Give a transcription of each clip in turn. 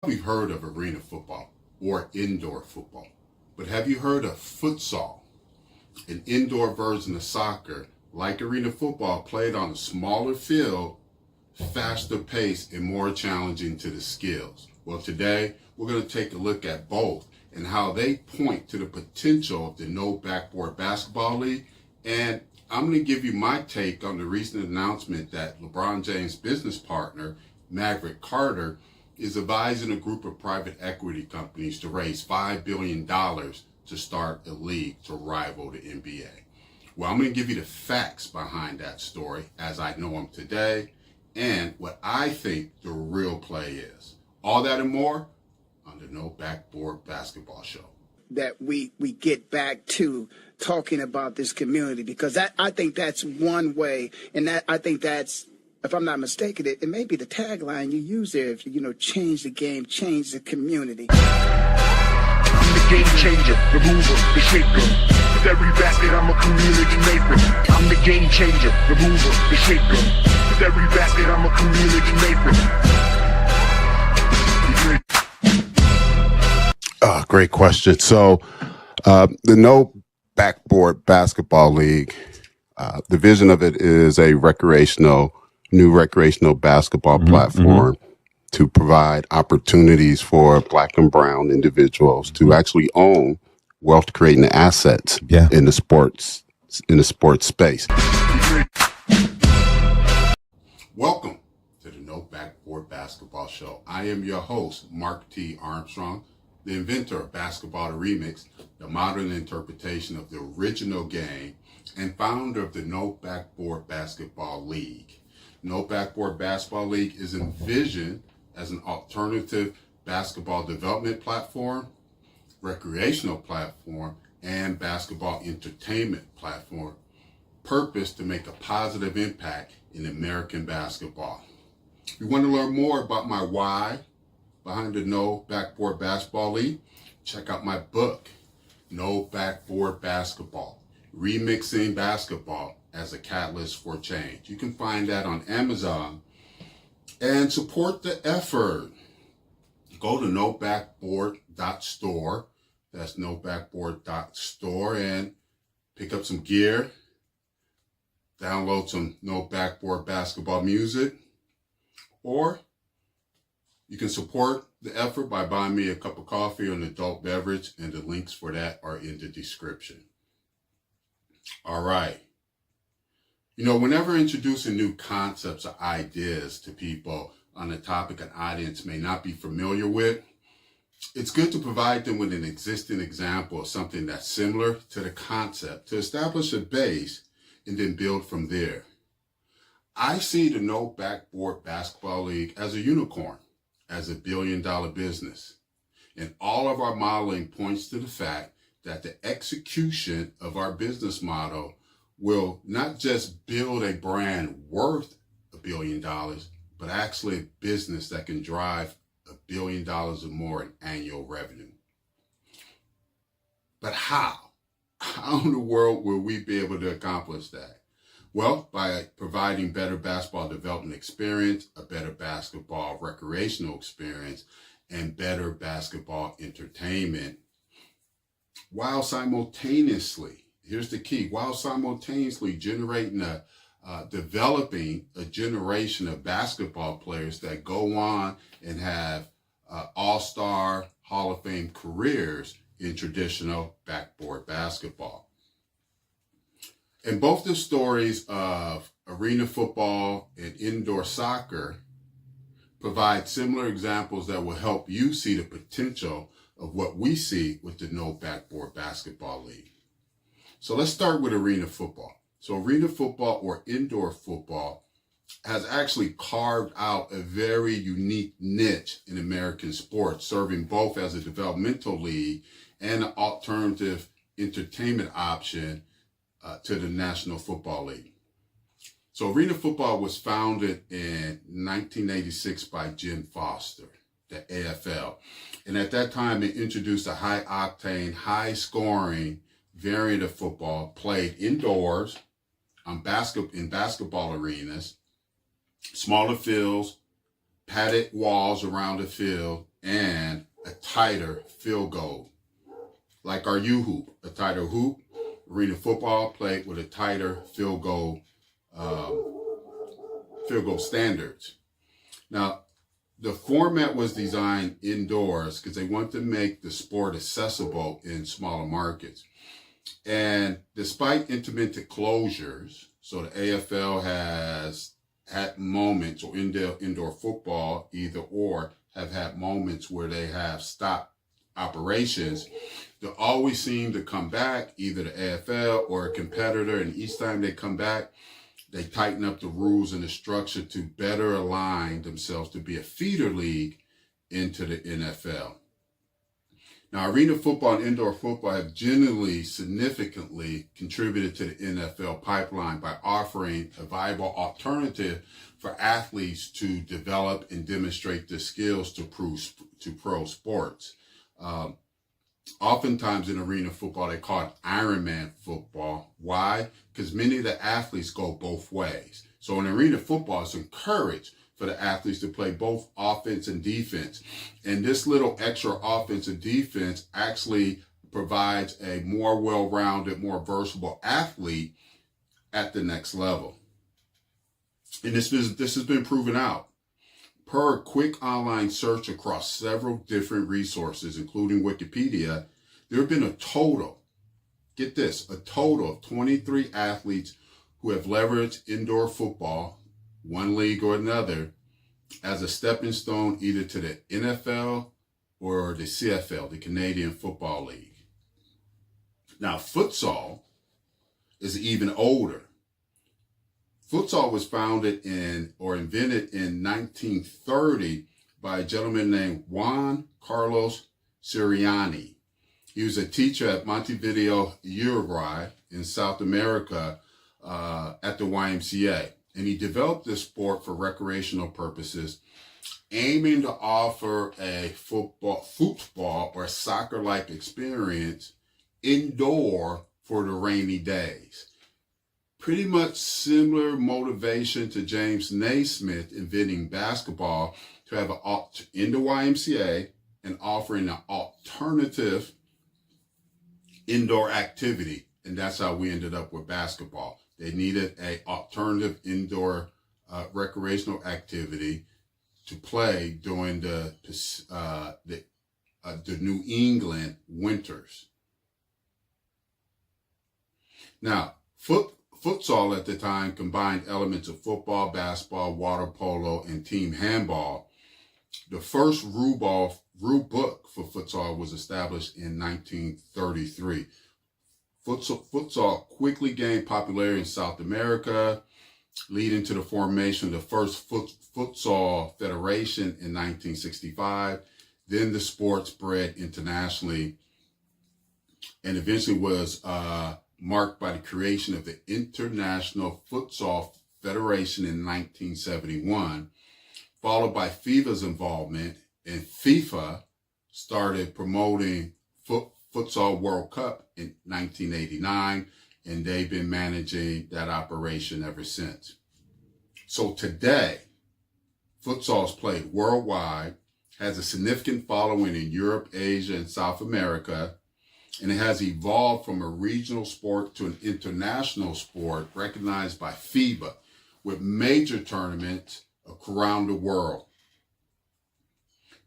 We've heard of arena football or indoor football, but have you heard of futsal, an indoor version of soccer like arena football played on a smaller field, faster pace, and more challenging to the skills? Well, today we're going to take a look at both and how they point to the potential of the No Backboard Basketball League. And I'm going to give you my take on the recent announcement that LeBron James' business partner, Maverick, is advising a group of private equity companies to raise $5 billion to start a league to rival the NBA. Well, I'm going to give you the facts behind that story as I know them today and what I think the real play is. All that and more on the No Backboard Basketball Show. That we get back to talking about this community, because I think that's one way, and that I think that's, if I'm not mistaken, it may be the tagline you use there. If you change the game, change the community. I'm the game changer, the mover, the shaker. With every basket, I'm a community maker. I'm the game changer, the mover, the shaker. With every basket, I'm a community maker. Great question. So, the No Backboard Basketball League, the vision of it is a new recreational basketball platform to provide opportunities for Black and brown individuals to actually own wealth creating assets in the sports space. Welcome to the No Backboard Basketball Show. I am your host, Mark Tee Armstrong, the inventor of basketball to remix, the modern interpretation of the original game, and founder of the No Backboard Basketball League. No Backboard Basketball League is envisioned as an alternative basketball development platform, recreational platform, and basketball entertainment platform, purpose to make a positive impact in American basketball. If you want to learn more about my why behind the No Backboard Basketball League, check out my book, No Backboard Basketball, Remixing Basketball as a Catalyst for Change. You can find that on Amazon and support the effort. Go to nobackboard.store. That's nobackboard.store and pick up some gear, download some No Backboard Basketball music, or you can support the effort by buying me a cup of coffee or an adult beverage, and the links for that are in the description. All right. Whenever introducing new concepts or ideas to people on a topic an audience may not be familiar with, it's good to provide them with an existing example of something that's similar to the concept to establish a base and then build from there. I see the No Backboard Basketball League as a unicorn, as a billion-dollar business. And all of our modeling points to the fact that the execution of our business model will not just build a brand worth $1 billion, but actually a business that can drive $1 billion or more in annual revenue. But how? How in the world will we be able to accomplish that? Well, by providing better basketball development experience, a better basketball recreational experience, and better basketball entertainment, while simultaneously, here's the key, while simultaneously developing a generation of basketball players that go on and have all-star Hall of Fame careers in traditional backboard basketball. And both the stories of arena football and indoor soccer provide similar examples that will help you see the potential of what we see with the No Backboard Basketball League. So let's start with arena football. So arena football or indoor football has actually carved out a very unique niche in American sports, serving both as a developmental league and an alternative entertainment option to the National Football League. So arena football was founded in 1986 by Jim Foster, the AFL. And at that time, it introduced a high-octane, high-scoring variant of football played indoors in basketball arenas, smaller fields, padded walls around the field, and a tighter field goal. Like our U-hoop, a tighter hoop. Arena football played with a tighter field goal standards. Now, the format was designed indoors because they want to make the sport accessible in smaller markets. And despite intermittent closures, so the AFL has had moments, or indoor football either or have had moments where they have stopped operations, they always seem to come back, either the AFL or a competitor, and each time they come back, they tighten up the rules and the structure to better align themselves to be a feeder league into the NFL. Now, arena football and indoor football have generally significantly contributed to the NFL pipeline by offering a viable alternative for athletes to develop and demonstrate their skills to pro sports. Oftentimes in arena football, they call it Ironman football. Why? Because many of the athletes go both ways. So in arena football, it's encouraged for the athletes to play both offense and defense. And this little extra offense and defense actually provides a more well-rounded, more versatile athlete at the next level. And this has been proven out. Per a quick online search across several different resources, including Wikipedia, there have been a total, get this, a total of 23 athletes who have leveraged indoor football, one league or another, as a stepping stone either to the NFL or the CFL, the Canadian Football League. Now, futsal is even older. Futsal was founded or invented in 1930 by a gentleman named Juan Carlos Siriani. He was a teacher at Montevideo, Uruguay in South America at the YMCA. And he developed this sport for recreational purposes, aiming to offer a football or soccer-like experience indoor for the rainy days. Pretty much similar motivation to James Naismith inventing basketball to have in the YMCA and offering an alternative indoor activity. And that's how we ended up with basketball. They needed an alternative indoor recreational activity to play during the New England winters. Now, futsal at the time combined elements of football, basketball, water polo, and team handball. The first rule book for futsal was established in 1933. Futsal quickly gained popularity in South America, leading to the formation of the first futsal federation in 1965. Then the sport spread internationally and eventually was marked by the creation of the International Futsal Federation in 1971, followed by FIFA's involvement, and FIFA started promoting Futsal World Cup in 1989, and they've been managing that operation ever since. So today, futsal is played worldwide, has a significant following in Europe, Asia, and South America, and it has evolved from a regional sport to an international sport recognized by FIBA with major tournaments around the world.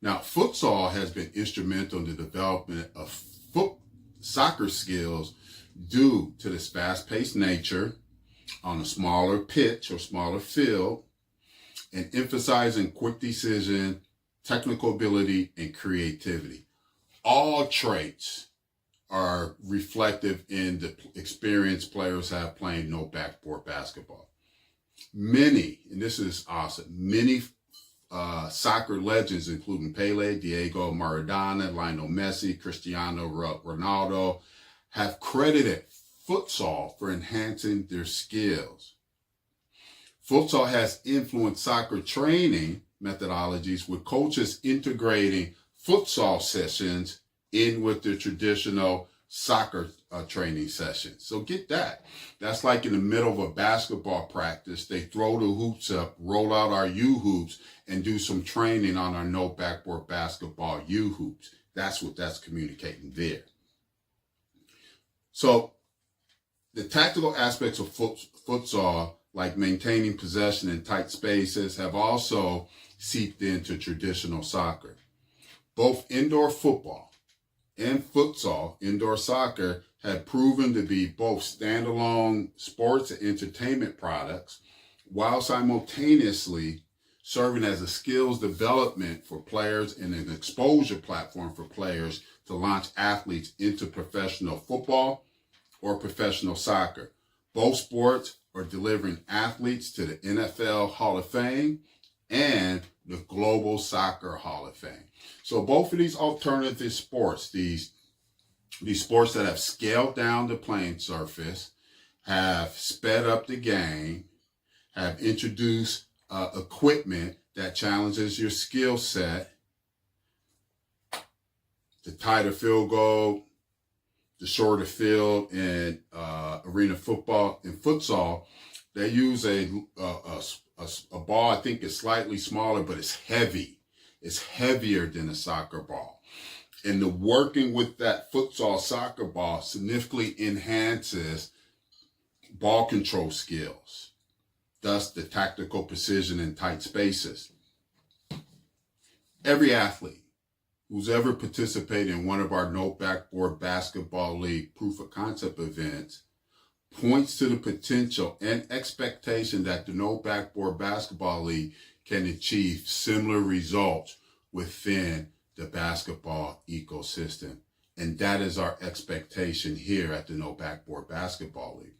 Now, futsal has been instrumental in the development of soccer skills due to this fast-paced nature on a smaller pitch or smaller field and emphasizing quick decision, technical ability, and creativity. All traits are reflective in the experience players have playing no backboard basketball. Many, and this is awesome, many soccer legends, including Pele, Diego Maradona, Lionel Messi, Cristiano Ronaldo, have credited futsal for enhancing their skills. Futsal has influenced soccer training methodologies, with coaches integrating futsal sessions in with the traditional soccer training session. So get that. That's like in the middle of a basketball practice. They throw the hoops up, roll out our U hoops, and do some training on our No Backboard Basketball U hoops. That's what that's communicating there. So the tactical aspects of futsal, like maintaining possession in tight spaces, have also seeped into traditional soccer. Both indoor football and futsal, indoor soccer, have proven to be both standalone sports and entertainment products, while simultaneously serving as a skills development for players and an exposure platform for players to launch athletes into professional football or professional soccer. Both sports are delivering athletes to the NFL Hall of Fame and the Global Soccer Hall of Fame. So both of these alternative sports, these sports that have scaled down the playing surface, have sped up the game, have introduced equipment that challenges your skill set, the tighter field goal, the shorter field in arena football and futsal. They use a ball, I think it's slightly smaller, but it's heavy. It's heavier than a soccer ball. And the working with that futsal soccer ball significantly enhances ball control skills, thus the tactical precision in tight spaces. Every athlete who's ever participated in one of our No Backboard Basketball League proof of concept events points to the potential and expectation that the No Backboard Basketball League can achieve similar results within the basketball ecosystem. And that is our expectation here at the No Backboard Basketball League.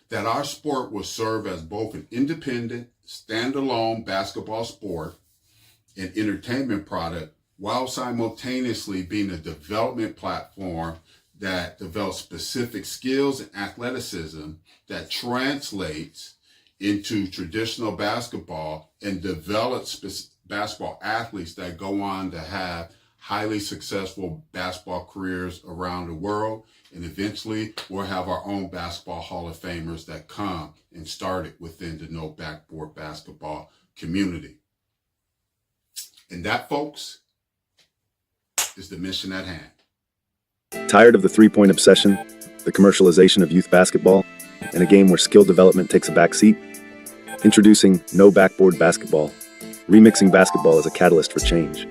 That our sport will serve as both an independent, standalone basketball sport and entertainment product, while simultaneously being a development platform that develops specific skills and athleticism that translates into traditional basketball and develops basketball athletes that go on to have highly successful basketball careers around the world. And eventually we'll have our own basketball Hall of Famers that come and started within the No Backboard Basketball community. And that, folks, is the mission at hand. Tired of the three-point obsession, the commercialization of youth basketball, and a game where skill development takes a backseat? Introducing No Backboard Basketball, remixing basketball as a catalyst for change.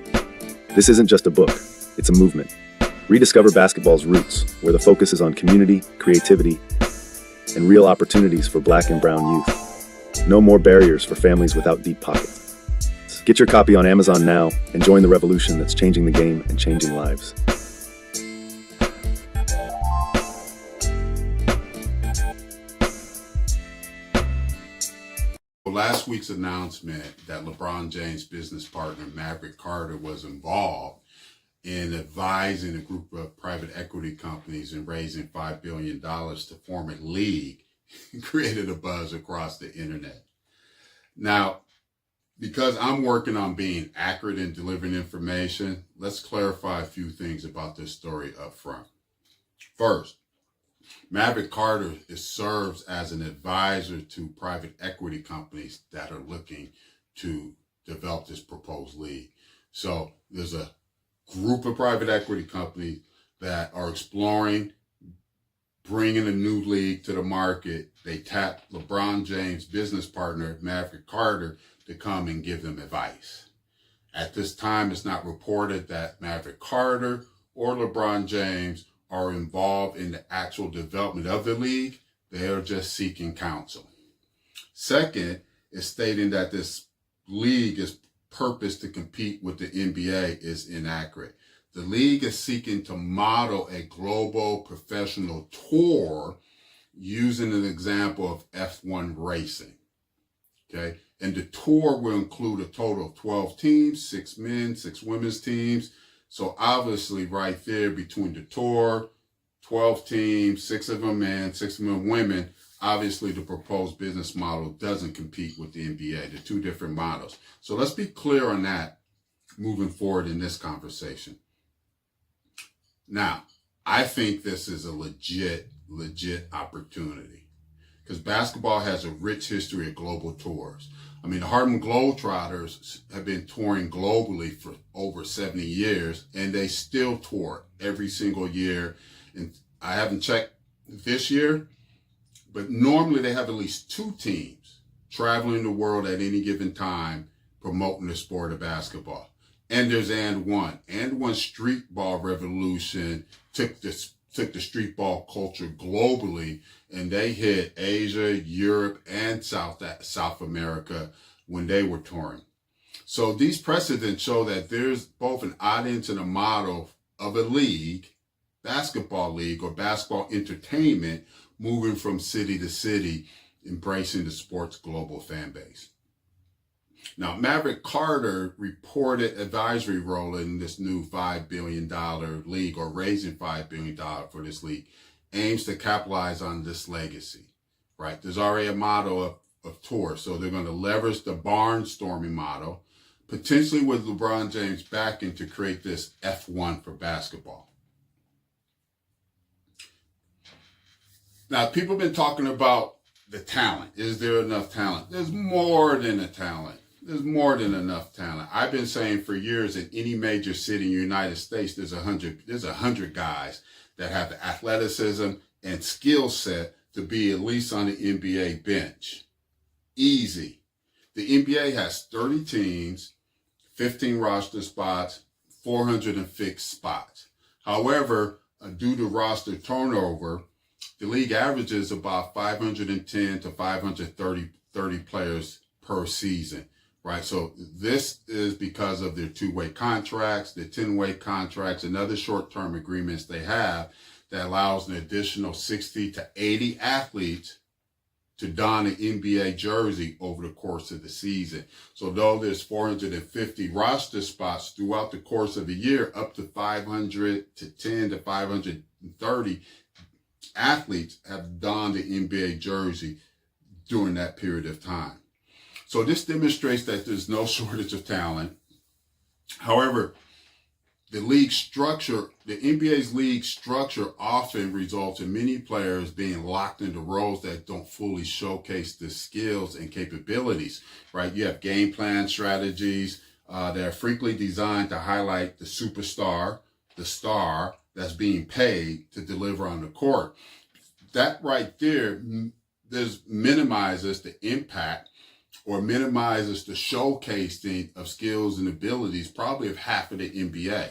This isn't just a book, it's a movement. Rediscover basketball's roots, where the focus is on community, creativity, and real opportunities for Black and brown youth. No more barriers for families without deep pockets. Get your copy on Amazon now and join the revolution that's changing the game and changing lives. Last week's announcement that LeBron James' business partner, Maverick, was involved in advising a group of private equity companies in raising $5 billion to form a league created a buzz across the internet. Now, because I'm working on being accurate in delivering information, let's clarify a few things about this story up front. First, Maverick serves as an advisor to private equity companies that are looking to develop this proposed league. So there's a group of private equity companies that are exploring bringing a new league to the market. They tap LeBron James' business partner, Maverick to come and give them advice. At this time, it's not reported that Maverick or LeBron James are involved in the actual development of the league. They are just seeking counsel. Second is stating that this league is purposed to compete with the NBA is inaccurate. The league is seeking to model a global professional tour using an example of F1 racing. Okay. And the tour will include a total of 12 teams, 6 men, 6 women's teams. So obviously right there between the tour, 12 teams, 6 of them men, 6 of them women, obviously the proposed business model doesn't compete with the NBA. They're two different models. So let's be clear on that moving forward in this conversation. Now, I think this is a legit opportunity because basketball has a rich history of global tours. I mean, the Harlem Globetrotters have been touring globally for over 70 years, and they still tour every single year. And I haven't checked this year, but normally they have at least 2 teams traveling the world at any given time promoting the sport of basketball. And there's And One street ball revolution took the street ball culture globally, and they hit Asia, Europe, and South America when they were touring. So these precedents show that there's both an audience and a model of a league, basketball league or basketball entertainment, moving from city to city, embracing the sport's global fan base. Now, Maverick Carter reported advisory role in this new $5 billion league, or raising $5 billion for this league, aims to capitalize on this legacy, right? There's already a model of tour, so they're going to leverage the barnstorming model, potentially with LeBron James backing, to create this F1 for basketball. Now, people have been talking about the talent. Is there enough talent? There's more than a talent. There's more than enough talent. I've been saying for years in any major city in the United States, there's 100 guys that have the athleticism and skill set to be at least on the NBA bench. Easy. The NBA has 30 teams, 15 roster spots, 400 fixed spots. However, due to roster turnover, the league averages about 510 to 530 players per season. Right, so this is because of their 2-way contracts, their 10-way contracts, and other short-term agreements they have that allows an additional 60 to 80 athletes to don an NBA jersey over the course of the season. So though there's 450 roster spots throughout the course of the year, up to 510 to 530 athletes have donned the NBA jersey during that period of time. So this demonstrates that there's no shortage of talent. However, the league structure, the NBA's league structure often results in many players being locked into roles that don't fully showcase the skills and capabilities, right? You have game plan strategies that are frequently designed to highlight the superstar, the star that's being paid to deliver on the court. That right there minimizes the impact or minimizes the showcasing of skills and abilities probably of half of the NBA,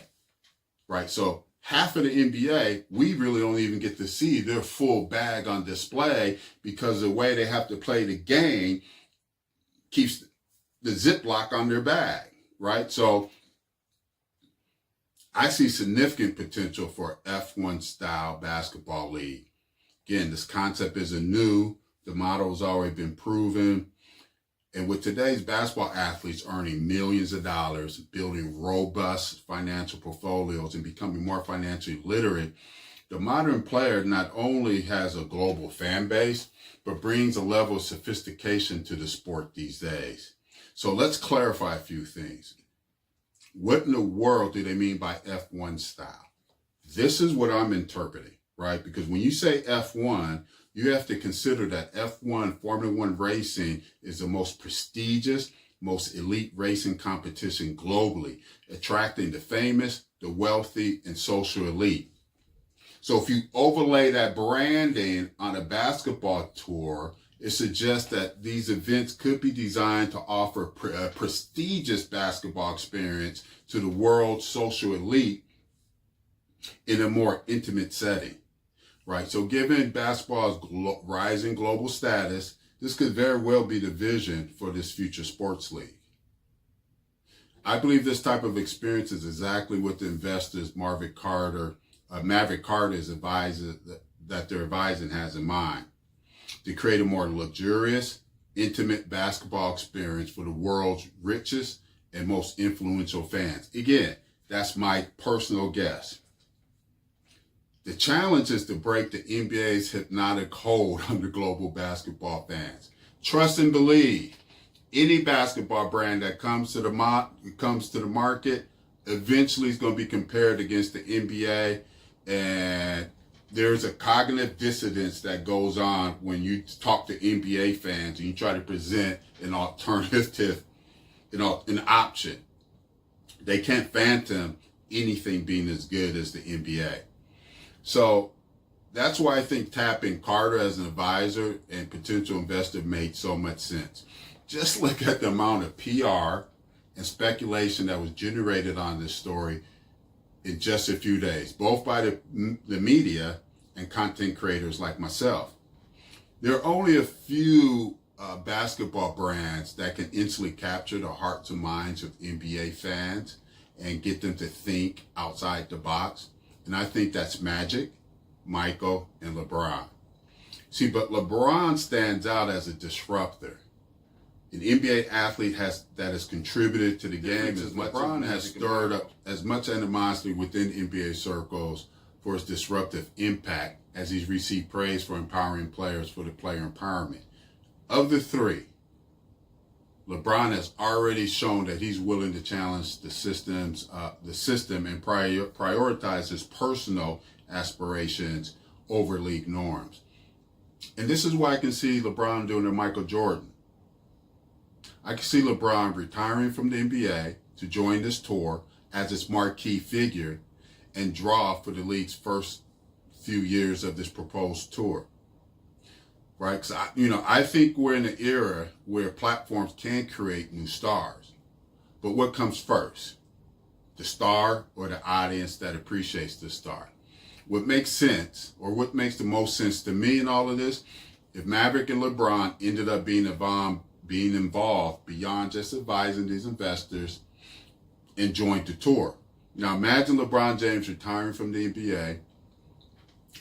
right? So half of the NBA, we really don't even get to see their full bag on display because the way they have to play the game keeps the Ziploc on their bag, right? So I see significant potential for F1 style basketball league. Again, this concept isn't new. The model has already been proven. And with today's basketball athletes earning millions of dollars, building robust financial portfolios, and becoming more financially literate, the modern player not only has a global fan base, but brings a level of sophistication to the sport these days. So let's clarify a few things. What in the world do they mean by F1 style? This is what I'm interpreting, right? Because when you say F1, you have to consider that F1, Formula One racing, is the most prestigious, most elite racing competition globally, attracting the famous, the wealthy, and social elite. So if you overlay that branding on a basketball tour, it suggests that these events could be designed to offer a prestigious basketball experience to the world's social elite in a more intimate setting. Right, so given basketball's rising global status, this could very well be the vision for this future sports league. I believe this type of experience is exactly what the investors Maverick Carter is advising that they're advising has in mind, to create a more luxurious, intimate basketball experience for the world's richest and most influential fans. Again, that's my personal guess. The challenge is to break the NBA's hypnotic hold on the global basketball fans. Trust and believe. Any basketball brand that comes to the market eventually is going to be compared against the NBA, And there's a cognitive dissonance that goes on when you talk to NBA fans and you try to present an alternative, an option. They can't fathom anything being as good as the NBA. So that's why I think tapping Carter as an advisor and potential investor made so much sense. Just look at the amount of PR and speculation that was generated on this story in just a few days, both by the media and content creators like myself. There are only a few basketball brands that can instantly capture the hearts and minds of NBA fans and get them to think outside the box. And I think that's Magic, Michael, and LeBron. See, but LeBron stands out as a disruptor. An NBA athlete that has contributed to the game as much. LeBron has stirred up as much animosity within NBA circles for his disruptive impact as he's received praise for empowering players for the player empowerment. Of the three, LeBron has already shown that he's willing to challenge the system and prioritize his personal aspirations over league norms. And this is why I can see LeBron doing the Michael Jordan. I can see LeBron retiring from the NBA to join this tour as its marquee figure and draw for the league's first few years of this proposed tour. Right? So, I think we're in an era where platforms can create new stars. But what comes first? The star or the audience that appreciates the star? What makes sense, or what makes the most sense to me in all of this, if Maverick and LeBron ended up being involved beyond just advising these investors and joined the tour. Now imagine LeBron James retiring from the NBA,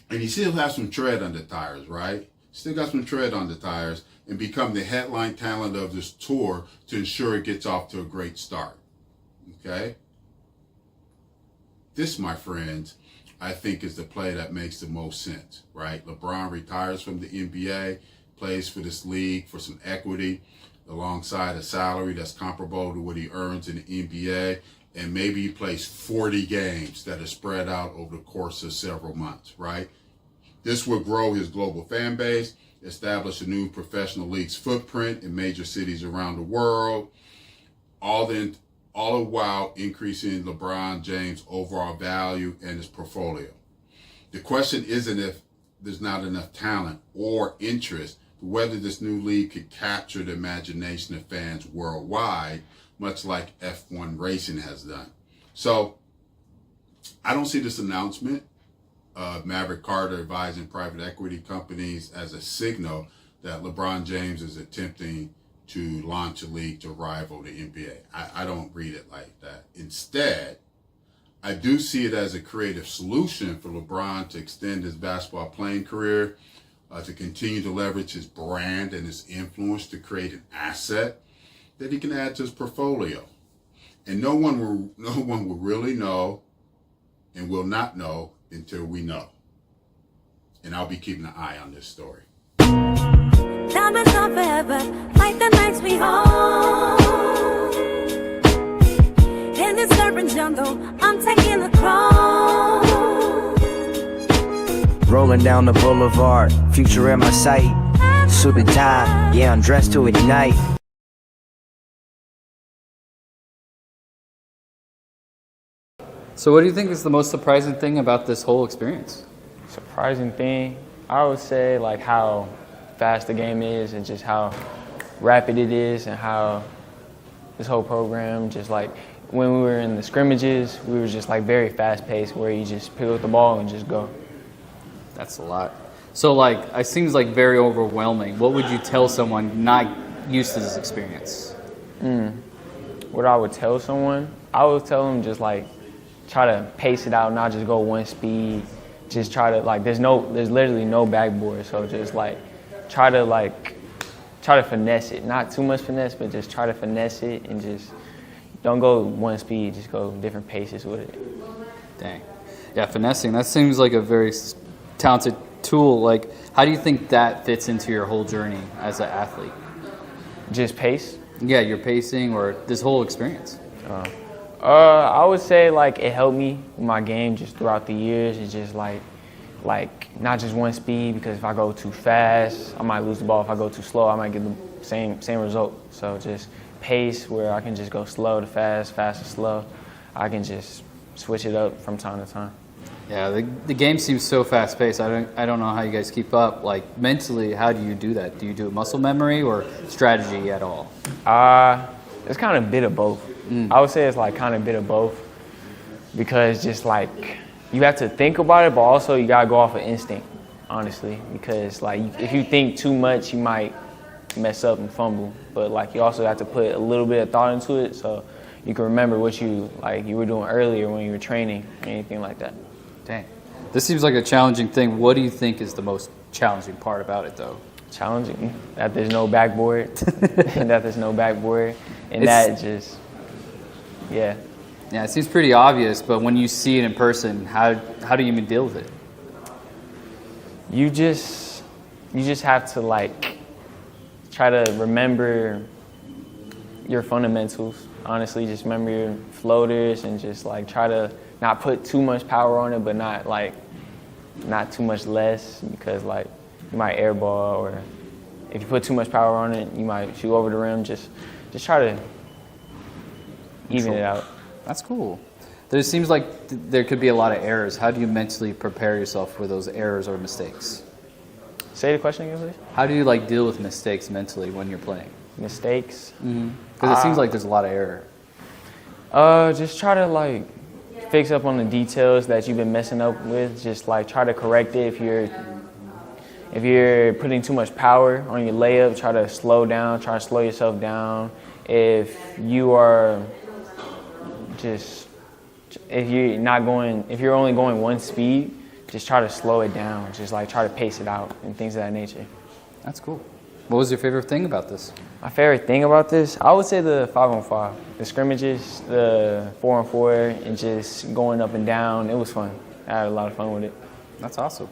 and he still has some tread on the tires, right? Still got some tread on the tires, and become the headline talent of this tour to ensure it gets off to a great start. Okay? This, my friends, I think is the play that makes the most sense, right? LeBron retires from the NBA, plays for this league for some equity alongside a salary that's comparable to what he earns in the NBA, and maybe he plays 40 games that are spread out over the course of several months, right? This will grow his global fan base, establish a new professional league's footprint in major cities around the world, all the while increasing LeBron James' overall value and his portfolio. The question isn't if there's not enough talent or interest, but whether this new league could capture the imagination of fans worldwide, much like F1 racing has done. So I don't see this announcement of Maverick Carter advising private equity companies as a signal that LeBron James is attempting to launch a league to rival the NBA. I don't read it like that. Instead, I do see it as a creative solution for LeBron to extend his basketball playing career, to continue to leverage his brand and his influence to create an asset that he can add to his portfolio. And no one will really know and will not know until we know. And I'll be keeping an eye on this story. Diamonds are forever, like the nights we hold. In this urban jungle, I'm taking a crawl. Rolling down the boulevard, future in my sight. Suit and tie, yeah, I'm dressed to ignite. So what do you think is the most surprising thing about this whole experience? Surprising thing, I would say like how fast the game is and just how rapid it is, and how this whole program, just like when we were in the scrimmages, we were just like very fast paced, where you just pick up the ball and just go. That's a lot. So like, it seems like very overwhelming. What would you tell someone not used to this experience? What I would tell someone, I would tell them just like try to pace it out, not just go one speed. Just try to like, there's literally no backboard, so just like try to finesse it. Not too much finesse, but just try to finesse it, and just don't go one speed, just go different paces with it. Dang. Yeah, finessing, that seems like a very talented tool. Like, how do you think that fits into your whole journey as an athlete? Just pace? Yeah, your pacing or this whole experience. I would say like it helped me with my game just throughout the years. It's just like not just one speed, because if I go too fast, I might lose the ball. If I go too slow, I might get the same result. So just pace, where I can just go slow to fast, fast to slow. I can just switch it up from time to time. Yeah, the game seems so fast paced. I don't know how you guys keep up. Like mentally, how do you do that? Do you do it muscle memory or strategy at all? It's kind of a bit of both. I would say it's like kind of a bit of both, because just like you have to think about it, but also you gotta go off of instinct, honestly. Because like if you think too much, you might mess up and fumble. But like you also have to put a little bit of thought into it, so you can remember what you were doing earlier when you were training, anything like that. Dang, this seems like a challenging thing. What do you think is the most challenging part about it, though? Challenging that there's no backboard, and that there's no backboard, and that just yeah. Yeah, it seems pretty obvious, but when you see it in person, how do you even deal with it? You just have to like try to remember your fundamentals. Honestly, just remember your floaters and just like try to not put too much power on it, but not too much less, because like you might airball, or if you put too much power on it, you might shoot over the rim. Just try to even it out. That's cool. There seems like there could be a lot of errors. How do you mentally prepare yourself for those errors or mistakes? Say the question again, please. How do you like deal with mistakes mentally when you're playing? Mistakes? Because it seems like there's a lot of error. Just try to like fix up on the details that you've been messing up with. Just like try to correct it. If you're putting too much power on your layup, try to slow down. Try to slow yourself down. If you're only going one speed, just try to slow it down. Just like try to pace it out and things of that nature. That's cool. What was your favorite thing about this? My favorite thing about this, I would say the 5-on-5, the scrimmages, the 4-on-4, and just going up and down. It was fun. I had a lot of fun with it. That's awesome.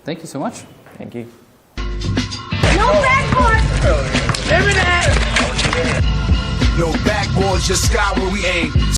Thank you so much. Thank you. No backboard. No backboard, just sky where we aim.